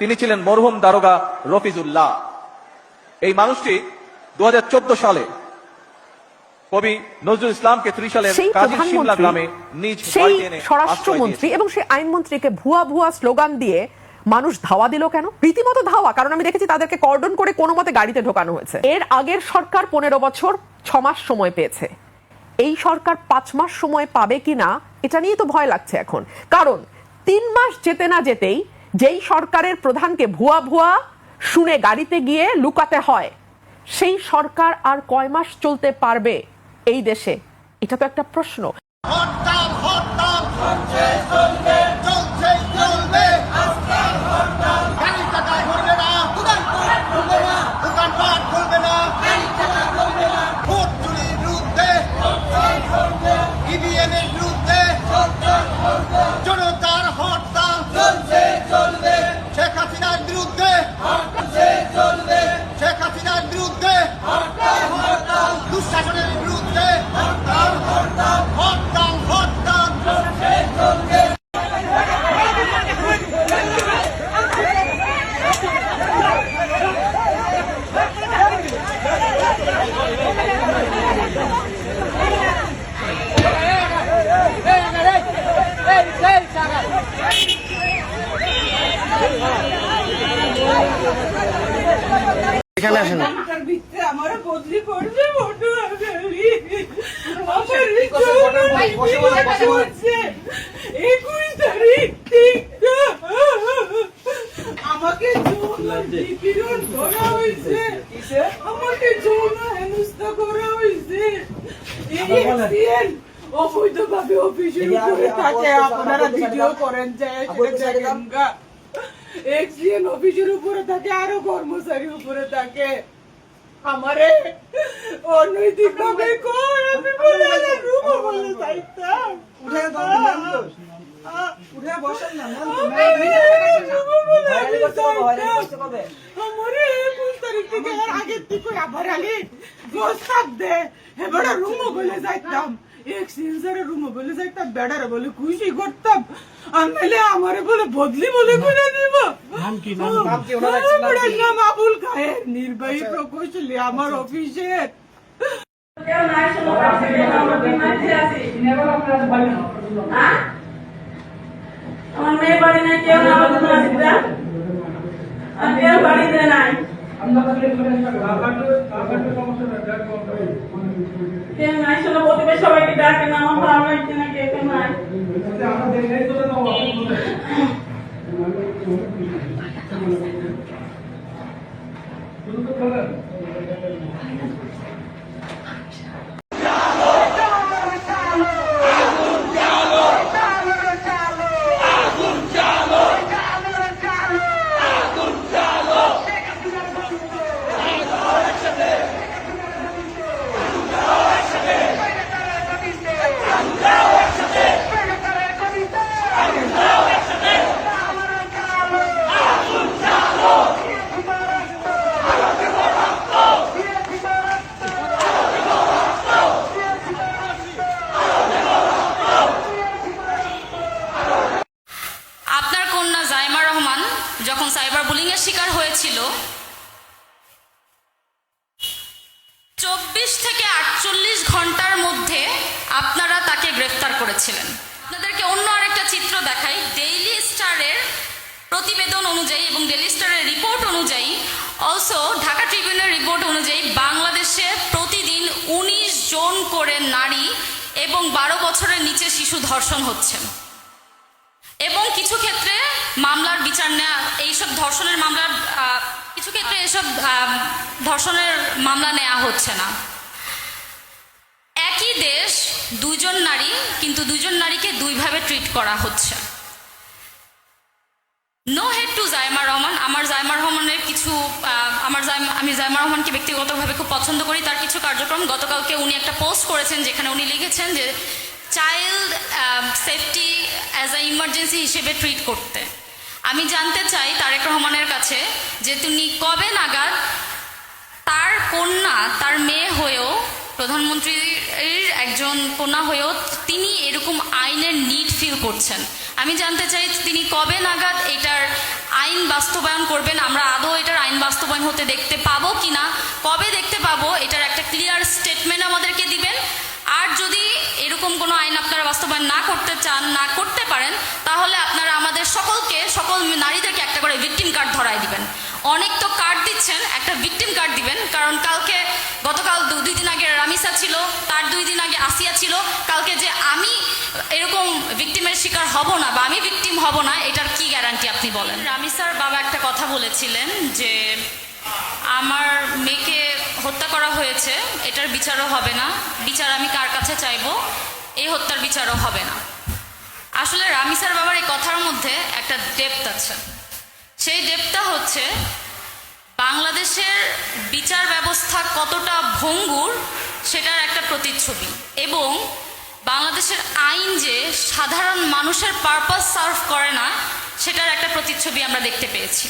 তিনি ছিলেন মরহুম দারোগা রফিজুল্লাহ। এই মানুষটি 2014 সালে কবি নজরুল ইসলামকে ত্রিশালের কাজী শিমলা গ্রামে নিজ বাড়িতে এনে স্বরাষ্ট্রমন্ত্রী এবং সেই আইনমন্ত্রীকে ভুয়া ভুয়া স্লোগান দিয়ে মানুষ ধাওয়া দিল কেন? রীতিমতো ধাওয়া, কারণ আমি দেখেছি তাদেরকে কর্ডন করে কোনো মতে গাড়িতে ঢোকানো হয়েছে। এর আগের সরকার 15 বছর 6 মাস সময় পেয়েছে, এই সরকার 5 মাস সময় পাবে কিনা এটা নিয়ে তো ভয় লাগছে এখন। কারণ 3 মাস যেতে না যেতেই যেই সরকারের প্রধানকে ভুয়া ভুয়া শুনে গাড়িতে গিয়ে লুকাতে হয়, সেই সরকার আর কয় মাস চলতে পারবে এই দেশে? এটা তো একটা প্রশ্ন। এখানে আসেন। আমার বদলি করবে ফটো আমাকে নিপীড়ন করা হয়েছে, আমাকে যৌন হেনস্থা করা হয়েছে। অবৈধভাবে অফিসের উপরে থাকে, আপনারা ভিডিও করেন যায় এক্সিএন অফিসের উপরে থাকে, আরো কর্মচারীর উপরে থাকে। আমারে অনৈতিক ভাবে কই আমি বলে রুমো বলে যাইতাম। উঠে বসেন না, আমারে 21 তারিখ থেকে আর আগের থেকে আবার আগে প্রস্তাব দে এবারে রুমো বলে যাইতাম, এক্সচেঞ্জারে রুমো বলে যাইতাম, বেড়ারে বলে খুশি করতাম। আনলে আমারে বলে বদলি বলে করে দিব। নাম আবুল খায়ের, নির্বাহী প্রকৌশলী আমার অফিসের। আমার মেয়ে বাড়ি নাই, কেউ না, কেউ বাড়িতে নাই, কেউ নাই। শোনো, প্রতিবেশ সবাইকে ডাকে না, আমার ভালো লাগছে না, কেউ নাই। যখন সাইবার বুলিং এর শিকার হয়েছিল, 24 থেকে 48 ঘন্টার মধ্যে আপনারা তাকে গ্রেফতার করেছিলেন। আপনাদেরকে অন্য আরেকটা চিত্র দেখাই। ডেইলি স্টারের প্রতিবেদন অনুযায়ী এবং ডেইলি স্টারের রিপোর্ট অনুযায়ী, অলসো ঢাকা ট্রিবিউনের রিপোর্ট অনুযায়ী, বাংলাদেশে প্রতিদিন 19 জন করে নারী এবং 12 বছরের নিচে শিশু ধর্ষণ হচ্ছে। এবং কিছু ক্ষেত্রে মামলার বিচার নেওয়া, এইসব ধর্ষণের মামলার কিছু ক্ষেত্রে এসব ধর্ষণের মামলা নেওয়া হচ্ছে না। একই দেশ, দুইজন নারী, কিন্তু দুইজন নারীকে দুইভাবে ট্রিট করা হচ্ছে। নো হেড টু জাইমা রহমান। আমার জাইমা রহমানের কিছু আমি জাইমা রহমানকে ব্যক্তিগতভাবে খুব পছন্দ করি। তার কিছু কার্যক্রম, গতকালকে উনি একটা পোস্ট করেছেন যেখানে উনি লিখেছেন যে child safety as a emergency হিসেবে ট্রিট করতে। আমি জানতে চাই তারেক রহমানের কাছে যে তিনি কবে নাগাদ তার কন্যা, তার মেয়ে হয়েও প্রধানমন্ত্রীর একজন কন্যা হয়েও তিনি এরকম আইনের নিড ফিল করছেন। আমি জানতে চাই তিনি কবে নাগাদ এটার আইন বাস্তবায়ন করবেন, আমরা আদৌ এটার আইন বাস্তবায়ন হতে দেখতে পাবো কিনা, কবে দেখতে পাবো, এটার একটা ক্লিয়ার স্টেটমেন্ট আমাদেরকে দিবেন। আর যদি এরকম কোনো আইন আপনারা বাস্তবায়ন না করতে চান, না করতে পারেন, তাহলে আপনারা আমাদের সকল নারীদেরকে একটা করে ভিকটিম কার্ড ধরায় দিবেন। অনেক তো কার্ড দিচ্ছেন, একটা ভিকটিম কার্ড দিবেন, কারণ গতকাল 2 দিন আগে রামিসা ছিল, তার 2 দিন আগে আসিয়া ছিল, কালকে যে আমি এরকম ভিকটিমের শিকার হব না বা আমি ভিকটিম হব না, এটার কি গ্যারান্টি আপনি বলেন? রামিসার বাবা একটা কথা বলেছিলেন যে আমার মেয়েকে হত্যা করা হয়েছে, এটার বিচারও হবে না, বিচার আমি কার কাছে চাইবো, এই হত্যার বিচারও হবে না। আসলে রামিসার বাবার এই কথার মধ্যে একটা ডেপথ আছে। সেই ডেপথটা হচ্ছে বাংলাদেশের বিচার ব্যবস্থা কতটা ভঙ্গুর সেটার একটা প্রতিচ্ছবি, এবং বাংলাদেশের আইন যে সাধারণ মানুষের পারপাস সার্ভ করে না সেটার একটা প্রতিচ্ছবি আমরা দেখতে পেয়েছি।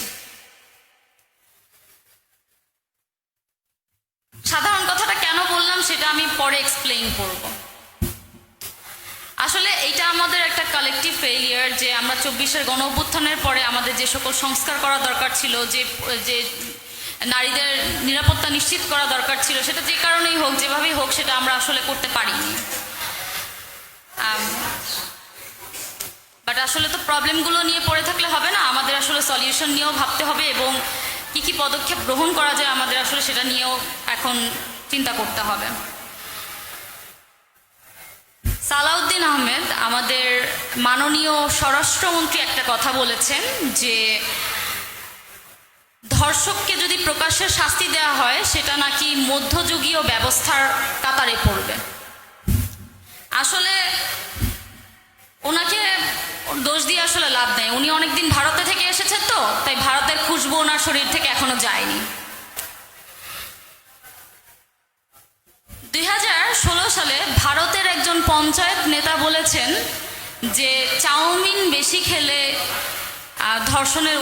সাধারণ কথাটা কেন বললাম সেটা আমি পরে এক্সপ্লেইন করব। আসলে এটা আমাদের একটা কালেকটিভ ফেইলিয়ার যে আমরা 24-এর গণ অভ্যুত্থানের পরে আমাদের যে সকল সংস্কার করা দরকার ছিল, যে নারীদের নিরাপত্তা নিশ্চিত করা দরকার ছিল, সেটা যে কারণেই হোক, যেভাবেই হোক, সেটা আমরা আসলে করতে পারিনি। বাট আসলে তো প্রবলেমগুলো নিয়ে পড়ে থাকলে হবে না, আমাদের আসলে সলিউশন নিয়েও ভাবতে হবে, এবং কি কি পদক্ষেপ গ্রহণ করা যায় আমাদের আসলে সেটা নিয়েও এখন চিন্তা করতে হবে। সালাউদ্দিন আহমেদ, আমাদের মাননীয় স্বরাষ্ট্রমন্ত্রী, একটা কথা বলেছেন যে ধর্ষককে যদি প্রকাশ্যে শাস্তি দেওয়া হয় সেটা নাকি মধ্যযুগীয় ব্যবস্থার কাতারে পড়বে। আসলে ওনাকে দোষ দিয়ে আসলে লাভ নেই, উনি অনেকদিন ভারতে থেকে এসেছেন, তো তাই ভারতের খুশবু ওনার শরীর থেকে এখনো যায়নি। 2016 সালে ভারতের একজন পঞ্চায়েত নেতা বলেছেন যে চাউমিন বেশি খেলে ধর্ষণের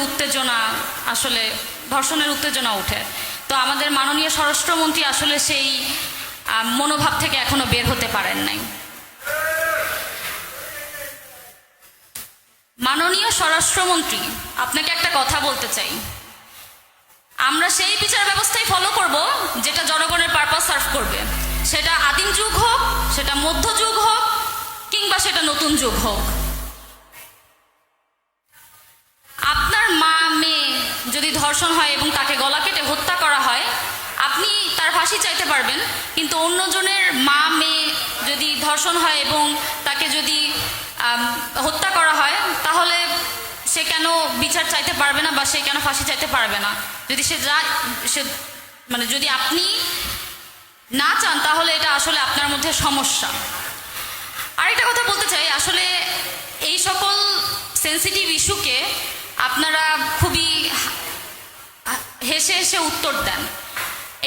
উত্তেজনা ওঠে। তো আমাদের মাননীয় স্বরাষ্ট্রমন্ত্রী আসলে সেই মনোভাব থেকে এখনো বের হতে পারেন নাই। মাননীয় স্বরাষ্ট্রমন্ত্রী, আপনাকে একটা কথা বলতে চাই, আমরা সেই বিচার ব্যবস্থাই ফলো করব যেটা জনগণের পারপাস সার্ভ করবে, সেটা আদিম যুগ হোক, সেটা মধ্যযুগ হোক, কিংবা সেটা নতুন যুগ হোক। আপনার মা মেয়ে যদি ধর্ষণ হয় এবং তাকে গলা কেটে হত্যা করা হয়, আপনি তার ফাঁসি চাইতে পারবেন, কিন্তু অন্যজনের মা মেয়ে যদি ধর্ষণ হয় এবং তাকে যদি হত্যা করা হয়, তাহলে সে কেন বিচার চাইতে পারবে না বা সে কেন ফাঁসি চাইতে পারবে না? যদি যদি আপনি না চান, তাহলে এটা আসলে আপনার মধ্যে সমস্যা। আরেকটা কথা বলতে চাই, আসলে এই সকল সেন্সিটিভ ইস্যুকে আপনারা খুবই হেসে হেসে উত্তর দেন।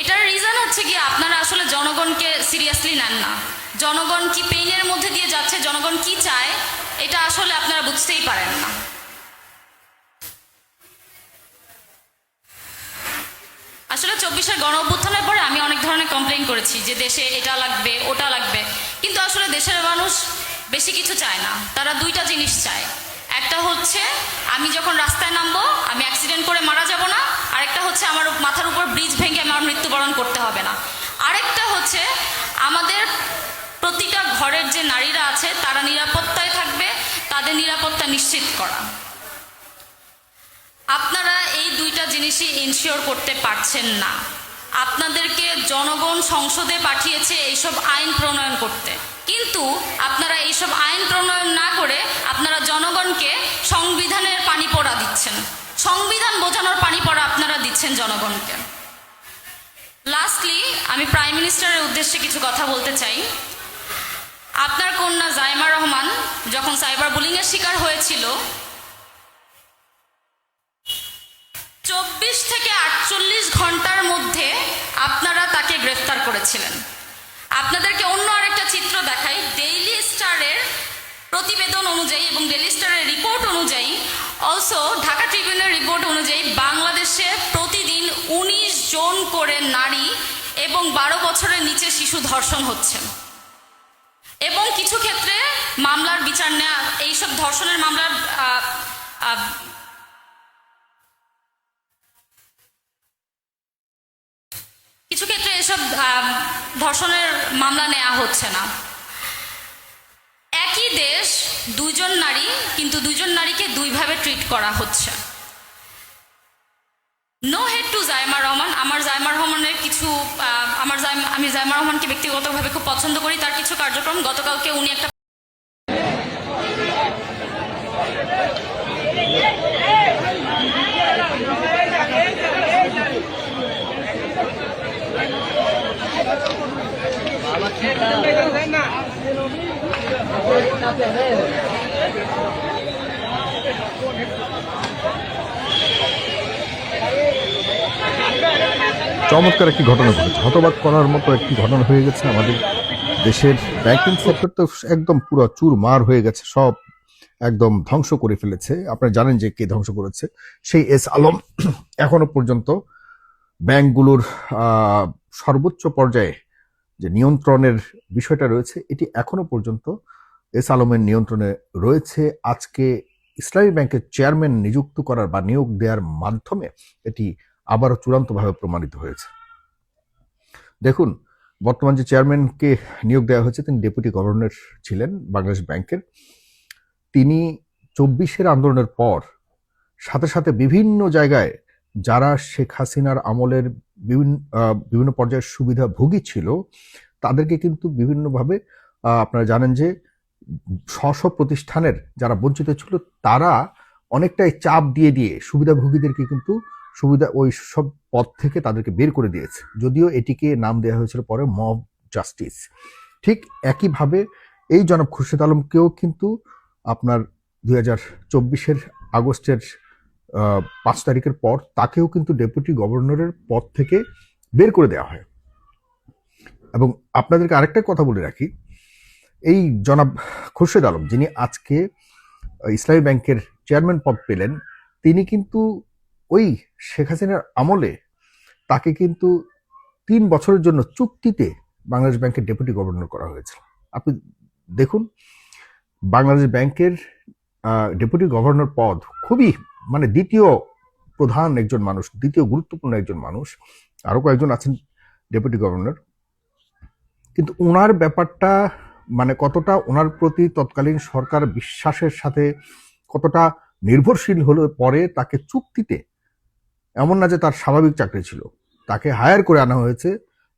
এটার রিজন হচ্ছে কি, আপনারা আসলে জনগণকে সিরিয়াসলি নেন না। জনগণ কি পেইনের মধ্যে দিয়ে যাচ্ছে, জনগণ কি চায়, এটা আসলে আপনারা বুঝতেই পারেন না। আসলে 24-এর গণ অভ্যুত্থানের পরে আমি অনেক ধরনের কমপ্লেইন করেছি যে দেশে এটা লাগবে, ওটা লাগবে, কিন্তু আসলে দেশের মানুষ বেশি কিছু চায় না। তারা 2টা জিনিস চায়, একটা হচ্ছে আমি যখন রাস্তায় নামবো আমি অ্যাক্সিডেন্ট করে মারা যাব না, আরেকটা হচ্ছে আমার মাথার উপর ব্রিজ ভেঙে আমার মৃত্যুবরণ করতে হবে না, আরেকটা হচ্ছে আমাদের প্রতিটা ঘরের যে নারীরা আছে তারা নিরাপত্তায় থাকবে, তাদের নিরাপত্তা নিশ্চিত করা। আপনারা এই 2টা জিনিসই ইনশিওর করতে পারছেন না। আপনাদেরকে জনগণ সংসদে পাঠিয়েছে এইসব আইন প্রণয়ন করতে, কিন্তু আপনারা এইসব আইন প্রণয়ন না করে আপনারা জনগণকে সংবিধানের পানি পড়া দিচ্ছেন, সংবিধান বোঝানোর পানি পড়া আপনারা দিচ্ছেন জনগণকে। লাস্টলি আমি প্রাইম মিনিস্টারের উদ্দেশ্যে কিছু কথা বলতে চাই। আপনার কন্যা জাইমা রহমান যখন সাইবার বুলিংয়ের শিকার হয়েছিল, 24 থেকে 48 ঘন্টার মধ্যে আপনারা তাকে গ্রেফতার করেছিলেন। আপনাদেরকে অন্য আরেকটা চিত্র দেখাই। ডেইলি স্টারের প্রতিবেদন অনুযায়ী এবং ডেইলি স্টারের রিপোর্ট অনুযায়ী, অলসো ঢাকা ট্রিবিউনের রিপোর্ট অনুযায়ী, বাংলাদেশে প্রতিদিন 19 জন করে নারী এবং 12 বছরের নিচে শিশু ধর্ষণ হচ্ছে, এবং কিছু ক্ষেত্রে মামলার বিচার নেওয়া, এইসব ধর্ষণের মামলার কিছু ক্ষেত্রে এসব ধর্ষণের মামলা নেওয়া হচ্ছে না। একই দেশ, দুইজন নারী, কিন্তু দুইজন নারীকে দুইভাবে ট্রিট করা হচ্ছে। নো হেড টু জাইমা রহমান। আমার জাইমা রহমানের কিছু আমি জাইমা রহমানকে ব্যক্তিগতভাবে খুব পছন্দ করি। তার কিছু কার্যক্রম, গতকালকে উনি একটা চমৎকার একটি ঘটনা ঘটেছে, হতবাক করার মতো একটি ঘটনা হয়ে গেছে। আমাদের দেশের ব্যাংকিং সেক্টর তো একদম পুরো চুরমার হয়ে গেছে, সব একদম ধ্বংস করে ফেলেছে। আপনারা জানেন যে কে ধ্বংস করেছে, সেই এস আলম। এখনো পর্যন্ত ব্যাংকগুলোর সর্বোচ্চ পর্যায়ে যে নিয়ন্ত্রণের বিষয়টা রয়েছে, এটি এখনো পর্যন্ত এস আলমের নিয়ন্ত্রণে রয়েছে। আজকে ইসলামী ব্যাংকের চেয়ারম্যান নিযুক্ত করার বা নিয়োগ দেওয়ার মাধ্যমে এটি আবারও চূড়ান্তভাবে প্রমাণিত হয়েছে। দেখুন, বর্তমান যে চেয়ারম্যানকে নিয়োগ দেওয়া হয়েছে, তিনি ডেপুটি গভর্নর ছিলেন বাংলাদেশ ব্যাংকের। তিনি 24-এর আন্দোলনের পর সাথে সাথে বিভিন্ন জায়গায় যারা শেখ হাসিনার আমলের বিভিন্ন পর্যায়ের সুবিধাভোগী ছিল, তাদেরকে কিন্তু বিভিন্নভাবে আপনারা জানেন যে স্ব প্রতিষ্ঠানের যারা বঞ্চিত ছিল, তারা অনেকটাই চাপ দিয়ে দিয়ে সুবিধাভোগীদেরকে কিন্তু ওই সব পদ থেকে তাদেরকে বের করে দিয়েছে। যদিও এটিকে নাম দেওয়া হয়েছিল পরে মব জাস্টিস। ঠিক একইভাবে এই জনাব খুরশেদ আলমকেও কিন্তু আপনার 2024-এর আগস্টের 5 তারিখের পর তাকেও কিন্তু ডেপুটি গভর্নরের পদ থেকে বের করে দেওয়া হয়। এবং আপনাদেরকে আরেকটা কথা বলে রাখি, এই জনাব খুরশেদ আলম, যিনি আজকে ইসলামী ব্যাংকের চেয়ারম্যান পদ পেলেন, তিনি কিন্তু ওই শেখ হাসিনার আমলে তাকে কিন্তু 3 বছরের জন্য চুক্তিতে বাংলাদেশ ব্যাংকের ডেপুটি গভর্নর করা হয়েছিল। আপনি দেখুন, বাংলাদেশ ব্যাংকের ডেপুটি গভর্নর পদ খুবই দ্বিতীয় প্রধান একজন মানুষ, দ্বিতীয় গুরুত্বপূর্ণ একজন মানুষ। আরো কয়েকজন আছেন ডেপুটি গভর্নর, কিন্তু ওনার ব্যাপারটা কতটা ওনার প্রতি তৎকালীন সরকার বিশ্বাসের সাথে কতটা নির্ভরশীল হলে পরে তাকে চুক্তিতে, এমন না যে তার স্বাভাবিক চাকরি ছিল, তাকে হায়ার করে আনা হয়েছে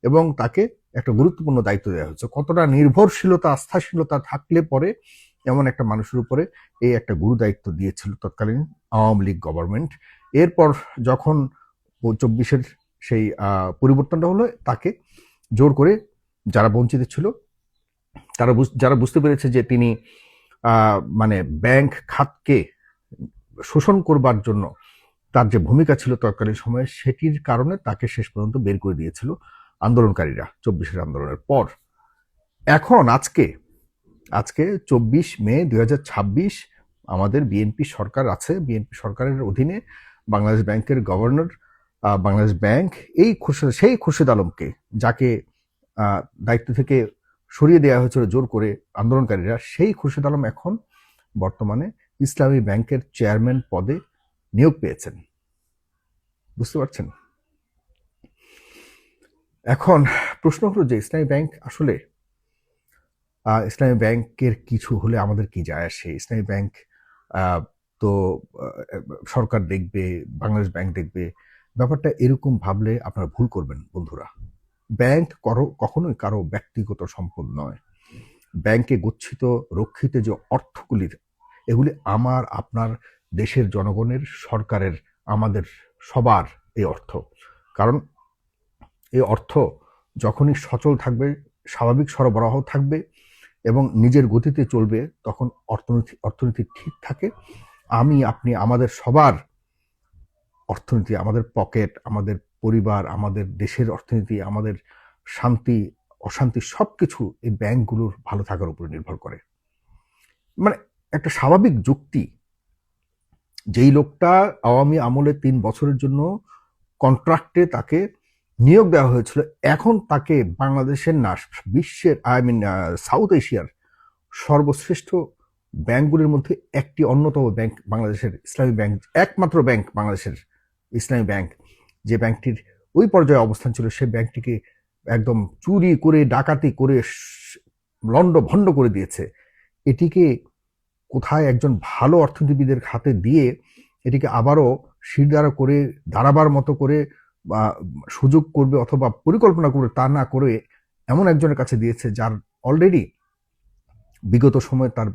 এবং তাকে একটা গুরুত্বপূর্ণ দায়িত্ব দেওয়া হয়েছে। কতটা নির্ভরশীলতা, আস্থাশীলতা থাকলে পরে এমন একটা মানুষের উপরে এই একটা গুরু দায়িত্ব দিয়েছিল তৎকালীন আওয়ামী লীগ গভর্নমেন্ট। এরপর যখন 24-এর সেই পরিবর্তনটা হলো, তাকে জোর করে যারা বঞ্চিত ছিল, যারা বুঝতে পেরেছে যে তিনি ব্যাংক খাতকে শোষণ করবার জন্য তার যে ভূমিকা ছিল তৎকালীন সময়ে, সেটির কারণে তাকে শেষ পর্যন্ত বের করে দিয়েছিল আন্দোলনকারীরা 24-এর আন্দোলনের পর। এখন আজকে 24 মে 2026 আমাদের বিএনপি সরকার আছে। বিএনপি সরকারের অধীনে বাংলাদেশ ব্যাংকের গভর্নর, বাংলাদেশ ব্যাংক সেই খুরশেদ আলমকে, যাকে দায়িত্ব থেকে সরিয়ে দেওয়া হয়েছিল জোর করে আন্দোলনকারীরা, সেই খুরশেদ আলম এখন বর্তমানে ইসলামী ব্যাংকের চেয়ারম্যান পদে নিয়োগ পেয়েছেন। বুঝতে পারছেন? এখন প্রশ্ন হলো যে ইসলামী ব্যাংক আসলে, ইসলামী ব্যাংকের কিছু হলে আমাদের কি যায় আসে? ইসলামী ব্যাংক তো সরকার দেখবে, বাংলাদেশ ব্যাংক দেখবে, ব্যাপারটা এরকম ভাবলে আপনারা ভুল করবেন বন্ধুরা। ব্যাংক কখনোই কারো ব্যক্তিগত সম্পদ নয়। ব্যাংকে গচ্ছিত রক্ষিত যে অর্থগুলির, এগুলি আমার, আপনার, দেশের জনগণের, সরকারের, আমাদের সবার এই অর্থ। কারণ এই অর্থ যখনই সচল থাকবে, স্বাভাবিক সরবরাহ থাকবে এবং নিজের গতিতে চলবে, তখন অর্থনীতি ঠিক থাকে। আমি, আপনি, আমাদের সবার অর্থনীতি, আমাদের পকেট, আমাদের পরিবার, আমাদের দেশের অর্থনীতি, আমাদের শান্তি অশান্তি সবকিছু এই ব্যাংকগুলোর ভালো থাকার উপর নির্ভর করে। একটা স্বাভাবিক যুক্তি, যেই লোকটা আওয়ামী আমলে 3 বছরের জন্য কন্ট্রাক্টে তাকে নিয়োগ দেওয়া হয়েছিল, এখন তাকে বাংলাদেশের না বিশ্বের সাউথ এশিয়ার সর্বশ্রেষ্ঠ ব্যাংকগুলির মধ্যে একটি অন্যতম ব্যাংক বাংলাদেশের ইসলামী ব্যাংক, একমাত্র ব্যাংক বাংলাদেশের ইসলামী ব্যাংক, যে ব্যাংকটির ওই পর্যায়ে অবস্থান ছিল, সেই ব্যাংকটিকে একদম চুরি করে ডাকাতি করে লন্ড ভন্ড করে দিয়েছে। এটিকে কোথায় একজন ভালো অর্থনীতিবিদের হাতে দিয়ে এটিকে আবারও শিরদাঁড়া করে দাঁড়াবার মতো করে বা সুযোগ করবে অথবা পরিকল্পনা করবে তা না করে এমন একজনের কাছে দিয়েছে যার অলরেডি বিগত সময়ে তার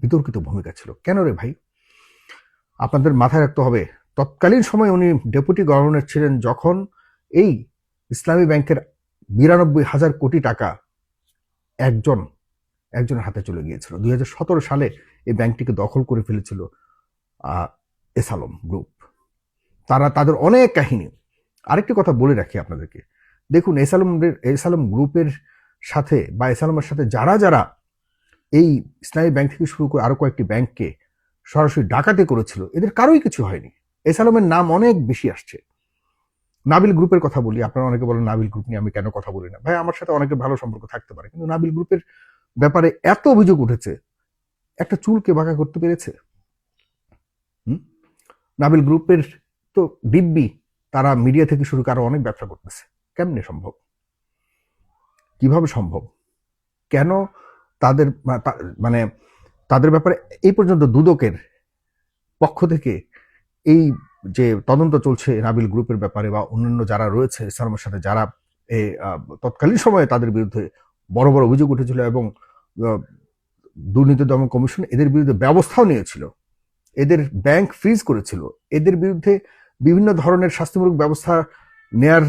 বিতর্কিত ভূমিকা ছিল। কেন রে ভাই? আপনাদের মাথায় রাখতে হবে, তৎকালীন সময়ে উনি ডেপুটি গভর্নর ছিলেন যখন এই ইসলামী ব্যাংকের 92,000 কোটি টাকা একজনের হাতে চলে গিয়েছিল। 2017 সালে এই ব্যাংকটিকে দখল করে ফেলেছিল এসালম গ্রুপ। তাদের অনেক কাহিনী। আরেকটি কথা বলে রাখি আপনাদেরকে, দেখুন এসালম গ্রুপের সাথে বা এসালমের সাথে যারা এই ইসলামী ব্যাংক থেকে শুরু করে আরো কয়েকটি ব্যাংককে সরাসরি ডাকাতি করেছিল, এদের কারোই কিছু হয়নি। এসালমের নাম অনেক বেশি আসছে। নাবিল গ্রুপের কথা বলি, আপনারা অনেকে বলেন নাবিল গ্রুপ নিয়ে আমি কেন কথা বলি না। ভাই, আমার সাথে অনেকের ভালো সম্পর্ক থাকতে পারে, কিন্তু নাবিল গ্রুপের ব্যাপারে এত অভিযোগ উঠেছে, একটা চুলকে বাঁকা করতে পেরেছে? নাবিল গ্রুপের তো দিব্যি তারা মিডিয়া থেকে শুরু করে আরো অনেক ব্যবসা করতেছে। কেমনে সম্ভব? কিভাবে সম্ভব? কেন তাদের ব্যাপারে এই পর্যন্ত দুদকের পক্ষ থেকে এই যে তদন্ত চলছে নাবিল গ্রুপের ব্যাপারে বা অন্যান্য যারা রয়েছে ইসলামের সাথে যারা তৎকালীন সময়ে তাদের বিরুদ্ধে বড় বড় অভিযোগ উঠেছিল এবং দুর্নীতি দমন কমিশন এদের বিরুদ্ধে ব্যবস্থাও নিয়েছিল, এদের ব্যাংক ফ্রিজ করেছিল, এদের বিরুদ্ধে বিভিন্ন ধরনের শাস্তিমূলক ব্যবস্থা নেয়ার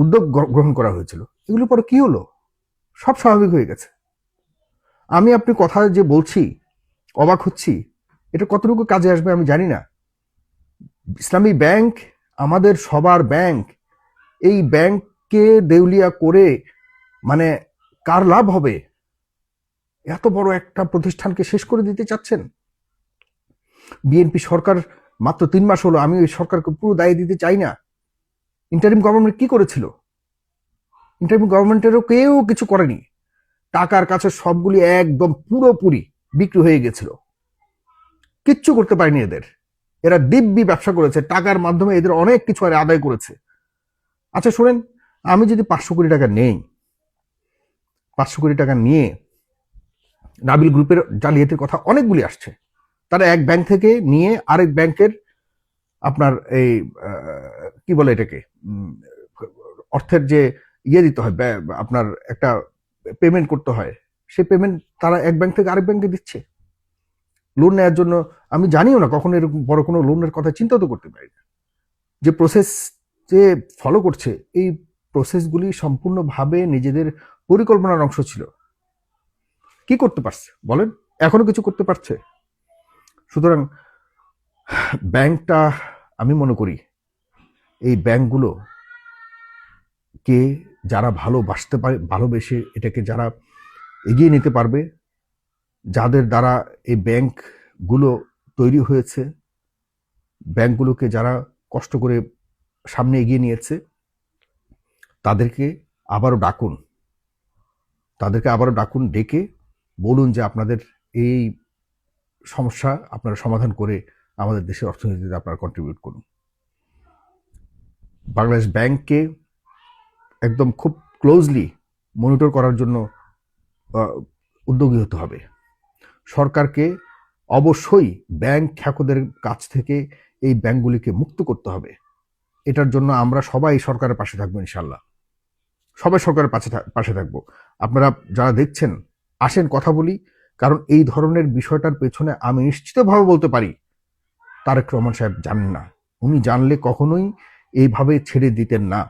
উদ্যোগ গ্রহণ করা হয়েছিল। এগুলো পরে কি হলো? সব স্বাভাবিক হয়ে গেছে। আমি আপনি কথা যে বলছি অবাক হচ্ছি, এটা কতটুকু কাজে আসবে আমি জানি না। ইসলামী ব্যাংক আমাদের সবার ব্যাংক, এই ব্যাংককে দেউলিয়া করে মানে কার লাভ হবে? এত বড় একটা প্রতিষ্ঠানকে শেষ করে দিতে চাচ্ছেন? বিএনপি সরকার মাত্র 3 মাস হলো, আমি ওই সরকারকে পুরো দায়ী দিতে চাই না। ইন্টারিম গভর্নমেন্ট কি করেছিল? ইন্টারিম গভর্নমেন্টেরও কেউ কিছু করেনি। টাকার কাছে সবগুলি একদম পুরোপুরি বিক্রি হয়ে গেছিল, কিচ্ছু করতে পারেনি এরা দিব্যি ব্যবসা করেছে, টাকার মাধ্যমে এদের অনেক কিছু আদায় করেছে। আচ্ছা শোনেন, আমি যদি 500 কোটি টাকা নেই, 500 কোটি টাকা নিয়ে নাবিল গ্রুপের জালিয়াতির কথা অনেকগুলি আসছে, তারা এক ব্যাংক থেকে নিয়ে আরেক ব্যাংকের আপনার এই কি বলে এটাকে অর্থের যে দিতে হয়, আপনার একটা পেমেন্ট করতে হয়, সেই পেমেন্ট তারা এক ব্যাংক থেকে আরেক ব্যাংকে দিচ্ছে লোন নেওয়ার জন্য। আমি জানিও না, কখনো এরকম বড় কোনো লোনের কথা চিন্তা তো করতে পারি না। যে প্রসেস যে ফলো করছে, এই প্রসেসগুলি সম্পূর্ণভাবে নিজেদের পরিকল্পনার অংশ ছিল। কি করতে পারছে বলেন? এখনো কিছু করতে পারছে? সুতরাং ব্যাংকটা আমি মনে করি এই ব্যাংকগুলো কে যারা ভালোবাসতে পারে, ভালোবেসে এটাকে যারা এগিয়ে নিতে পারবে, যাদের দ্বারা এই ব্যাংকগুলো তৈরি হয়েছে, ব্যাংকগুলোকে যারা কষ্ট করে সামনে এগিয়ে নিয়েছে, তাদেরকে আবারও ডাকুন, ডেকে বলুন যে আপনাদের এই সমস্যা আপনারা সমাধান করে আমাদের দেশের অর্থনীতিতে আপনারা কন্ট্রিবিউট করুন। বাংলাদেশ ব্যাংককে একদম খুব ক্লোজলি মনিটর করার জন্য উদ্যোগী হতে হবে। সরকারকে অবশ্যই ব্যাংক খ্যাকদের কাছ থেকে এই ব্যাংকগুলিকে মুক্ত করতে হবে। এটার জন্য আমরা সবাই সরকারের পাশে থাকবো, ইনশাল্লাহ সবাই সরকারের পাশে থাকবো। আপনারা যারা দেখছেন আসেন কথা বলি, কারণ এই ধরনের বিষয়টার পেছনে আমি নিশ্চিতভাবে বলতে পারি তারেক রহমান সাহেব জানেন না। উনি জানলে কখনোই এইভাবে ছেড়ে দিতেন না।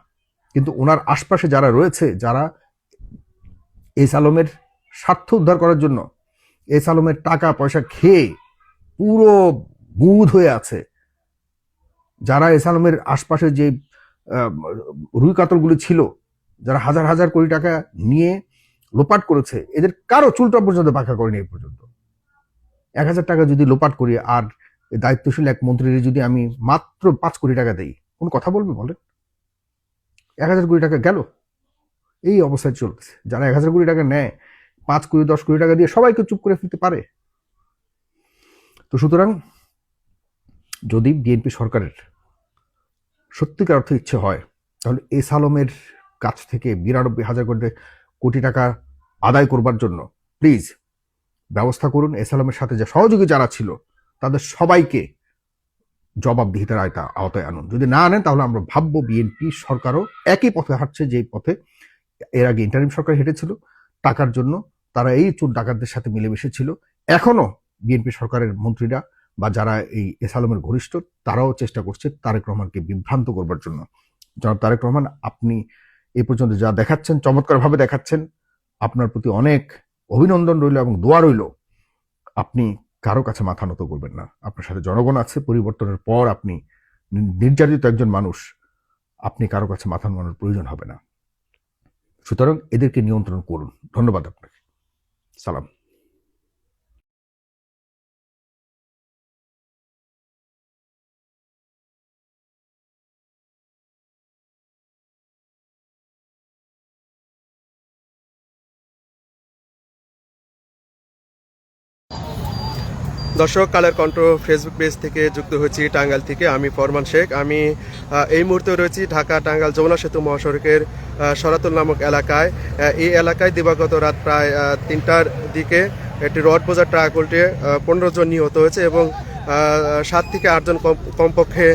কিন্তু ওনার আশপাশে যারা রয়েছে, যারা এসালমের স্বার্থ উদ্ধার করার জন্য এসালমের টাকা পয়সা খেয়ে পুরো বুঁদ হয়ে আছে, যারা এসালমের আশপাশে যে রুই কাতলগুলি ছিল, যারা হাজার হাজার কোটি টাকা নিয়ে লোপাট করেছে, এদের কারো চুলটা পর্যন্ত বাঁকা করেনি এই পর্যন্ত। 1000 টাকা যদি লোপাট করি আর দায়িত্বশীল এক মন্ত্রীর যদি আমি মাত্র 5 কোটি টাকা দেই, কোন কথা বলবে বলেন? 1,000 কোটি টাকা গেল। এই অবস্থায় চলতেছে। যারা 1,000 কোটি টাকা নেয় 5 কোটি 10 কোটি টাকা দিয়ে সবাইকে চুপ করে ফেলতে পারে। তো সুতরাং যদি বিএনপি সরকারের সত্যিকার অর্থে ইচ্ছে হয় তাহলে এস আলমের কাছ থেকে 92,000 কোটি টাকা আদায় করবার জন্য প্লিজ ব্যবস্থা করুন। এস আলমের সাথে যে সহযোগী যারা ছিল তাদের সবাইকে জবাবদিহিতার আওতায় আনুন। যদি না আনেন তাহলে আমরা ভাববো বিএনপি সরকারও একই পথে হাঁটছে যেই পথে এর আগে ইন্টারিম সরকার হেঁটেছিল। টাকার জন্য তারা এই চোর ডাকাতদের সাথে মিলেমিশে ছিল। এখনো বিএনপি সরকারের মন্ত্রীরা বা যারা এই এস আলমের ঘনিষ্ঠ তারাও চেষ্টা করছে তারেক রহমানকে বিভ্রান্ত করবার জন্য। জনাব তারেক রহমান, আপনি এই পর্যন্ত যা দেখাচ্ছেন চমৎকারভাবে দেখাচ্ছেন, আপনার প্রতি অনেক অভিনন্দন রইল এবং দোয়া রইল। আপনি কারো কাছে মাথা নত করবেন না। আপনার সাথে জনগণ আছে। পরিবর্তনের পর আপনি নির্যাতিত একজন মানুষ, আপনি কারো কাছে মাথা নোয়ানোর প্রয়োজন হবে না। সুতরাং এদেরকে নিয়ন্ত্রণ করুন। ধন্যবাদ আপনাকে। সালাম। দর্শক, কালের কণ্ঠ ফেসবুক পেজ থেকে যুক্ত হয়েছি টাঙ্গাইল থেকে। আমি ফরমান শেখ। আমি এই মুহূর্তে রয়েছি ঢাকা টাঙ্গাইল যমুনা সেতু মহাসড়কের সরাতুল নামক এলাকায়। এই এলাকায় দিবাগত রাত প্রায় 3টার দিকে একটি রড বোঝা ট্রাক উল্টে 15 জন নিহত হয়েছে এবং 7 থেকে 8 জন কমপক্ষে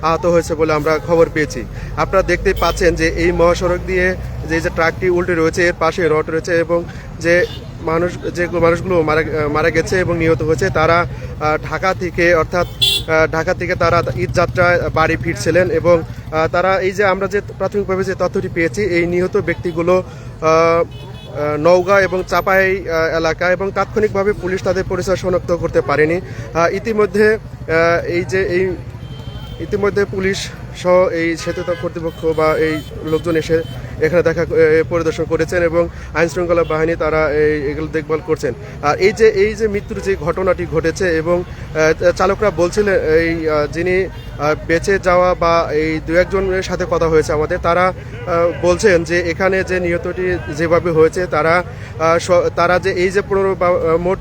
আহত হয়েছে বলে আমরা খবর পেয়েছি। আপনারা দেখতেই পাচ্ছেন যে এই মহাসড়ক দিয়ে যে ট্রাকটি উল্টে রয়েছে এর পাশে রড রয়েছে এবং যে মানুষগুলো মারা গেছে এবং নিহত হয়েছে তারা ঢাকা থেকে তারা ঈদ যাত্রায় বাড়ি ফিরছিলেন এবং তারা এই যে আমরা যে প্রাথমিকভাবে যে তথ্যটি পেয়েছি এই নিহত ব্যক্তিগুলো নওগাঁ এবং চাপাই এলাকা এবং তাৎক্ষণিকভাবে পুলিশ তাদের পরিচয় শনাক্ত করতে পারেনি। ইতিমধ্যে পুলিশ সহ এই সেতু কর্তৃপক্ষ বা এই লোকজন এসে এখানে পরিদর্শন করেছেন এবং আইন শৃঙ্খলা বাহিনী তারা এগুলো দেখভাল করছেন। আর এই যে মৃত্যুর যে ঘটনাটি ঘটেছে এবং চালকরা বলছিলেন যিনি বেঁচে যাওয়া বা এই 2-1 জনের সাথে কথা হয়েছে আমাদের, তারা বলছেন যে এখানে যে নিহতটি যেভাবে হয়েছে তারা যে এই যে 15 মোট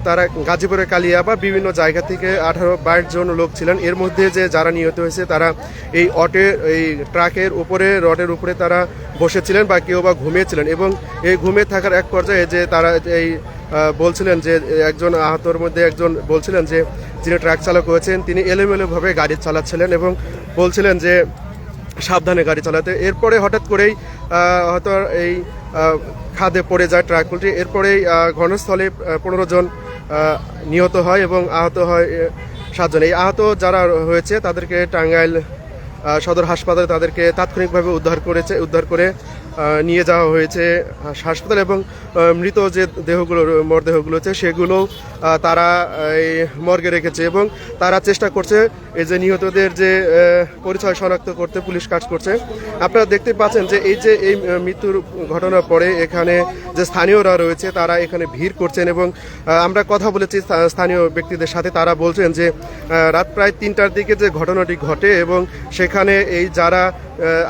তারা গাজীপুরের কালিয়া বা বিভিন্ন জায়গা থেকে 18-22 জন লোক ছিলেন। এর মধ্যে যে যারা নিহত হয়েছে তারা এই ট্রাকের উপরে রডের উপরে তারা বসেছিলেন বা কেউ বা ঘুমিয়েছিলেন এবং এই ঘুমিয়ে থাকার এক পর্যায়ে যে তারা বলছিলেন যে একজন আহতর মধ্যে একজন বলছিলেন যে যিনি ট্রাক চালক হয়েছেন তিনি এলোমেলোভাবে গাড়ি চালাচ্ছিলেন এবং বলছিলেন যে সাবধানে গাড়ি চালাতে। এরপরে হঠাৎ করেই হয়তো এই খাদে পড়ে যায় ট্রাক উল্টে। এরপরেই ঘটনাস্থলে 15 জন নিহত হয় এবং আহত হয় 7 জন। এই আহত যারা হয়েছে তাদেরকে টাঙ্গাইল সদর হাসপাতালে তাদেরকে তাৎক্ষণিকভাবে উদ্ধার করে নিয়ে যাওয়া হয়েছে হাসপাতালে এবং মৃত যে মরদেহগুলো আছে সেগুলো তারা এই মর্গে রেখেছে এবং তারা চেষ্টা করছে এই যে নিহতদের যে পরিচয় শনাক্ত করতে পুলিশ কাজ করছে। আপনারা দেখতে পাচ্ছেন যে এই মৃত্যুর ঘটনার পরে এখানে যে স্থানীয়রা রয়েছে তারা এখানে ভিড় করছেন এবং আমরা কথা বলেছি স্থানীয় ব্যক্তিদের সাথে। তারা বলছেন যে রাত প্রায় 3টার দিকে যে ঘটনাটি ঘটে এবং সেখানে এই যারা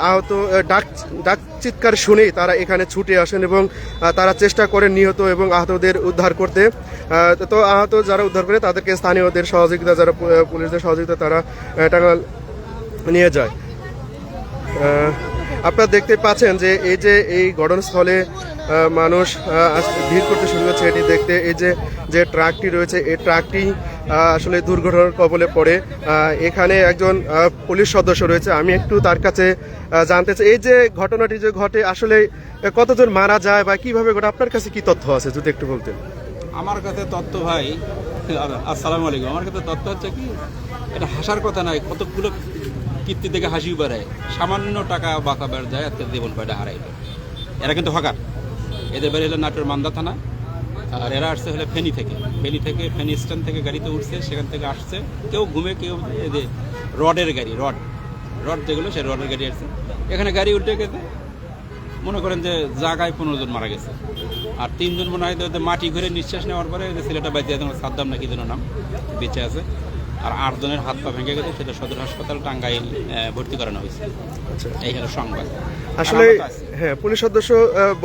আহত ডাক চিৎকার শুনেই তারা এখানে ছুটে আসেন এবং তারা চেষ্টা করেন নিহত এবং আহতদের উদ্ধার করতে। তো আহত যারা উদ্ধার করে তাদেরকে স্থানীয়দের সহযোগিতা, যারা পুলিশদের সহযোগিতা তারা টাঙ্গাইল নিয়ে যায়। আপনারা দেখতে পাচ্ছেন যে এই ঘটনাস্থলে মানুষ ভিড় করতে শুরু করেছে এটি দেখতে। এই যে ট্রাকটি রয়েছে এই ট্রাকটি আসলে দুর্ঘটনার কবলে পড়ে। এখানে একজন পুলিশ সদস্য রয়েছে, আমি একটু তার কাছে জানতে চাই এই যে ঘটনাটি যে ঘটে আসলে কতজন মারা যায় বা কিভাবে ঘটে, আপনার কাছে কি তথ্য আছে যদি একটু বলতেন। আমার কাছে তথ্য ভাই, আসসালামু আলাইকুম, আমার কাছে তথ্য হচ্ছে কি এটা হাসার কথা নয়, কতগুলো কীর্তি থেকে হাসি বেড়ায়, সামান্য টাকা বাঁকা বেড় যায় আজকে জীবন কয়টা হারাইল। এরা কিন্তু হকার, এদের বাড়ি হলো নাটোর মান্দা থানা আর এরা আসছে হলে ফেনী ফেনী স্ট্যান্ড থেকে গাড়িতে উঠছে, সেখান থেকে আসছে কেউ ঘুমে কেউ যে রডের গাড়ি রড যেগুলো সে রডের গাড়ি আসছে, এখানে গাড়ি উল্টে গেছে। মনে করেন যে জায়গায় 15 জন মারা গেছে আর 3 জন মনে হয় মাটি ঘুরে নিঃশ্বাস নেওয়ার পরে ছেলেটা বাইতে সাদ্দাম নাকি যেন নাম বেঁচে আছে। আর 8 জনের হাত পা ভেঙে গেছে, সেটা সদর হাসপাতাল টাঙ্গাইল ভর্তি করানো হয়েছে। এই হলো সংবাদ। আসলে হ্যাঁ, পুলিশ সদস্য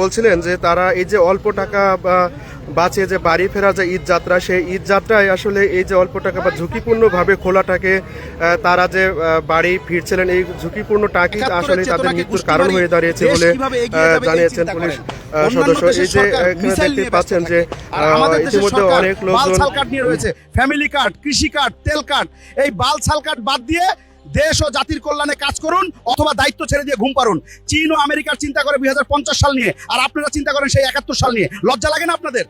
বলছিলেন যে তারা এই যে অল্প টাকা বাঁচিয়ে যে বাড়ি ফেরা যে ঈদ যাত্রা, সেই ঈদ যাত্রায় আসলে এই যে অল্প টাকা বা ঝুঁকিপূর্ণভাবে খোলাটাকে তারা যে বাড়ি ফিরছিলেন, এই ঝুঁকিপূর্ণ টাকি আসলে তাদের মৃত্যুর কারণ হয়ে দাঁড়িয়েছে বলে জানিয়েছেন পুলিশ সদস্য। এই যে দেখতে পাচ্ছেন যে ইতিমধ্যে অনেক লোকজন রয়েছে, ফ্যামিলি কার্ড, কৃষি কার্ড, তেল কার্ড, এই বাল ছাল কার্ড বাদ দিয়ে দেশ ও জাতির কল্যাণে কাজ করুন অথবা দায়িত্ব ছেড়ে দিয়ে ঘুম পারুন। চীন ও আমেরিকার চিন্তা করে 2050 সাল নিয়ে, আর আপনারা চিন্তা করেন সেই 71 সাল নিয়ে। লজ্জা লাগে না আপনাদের?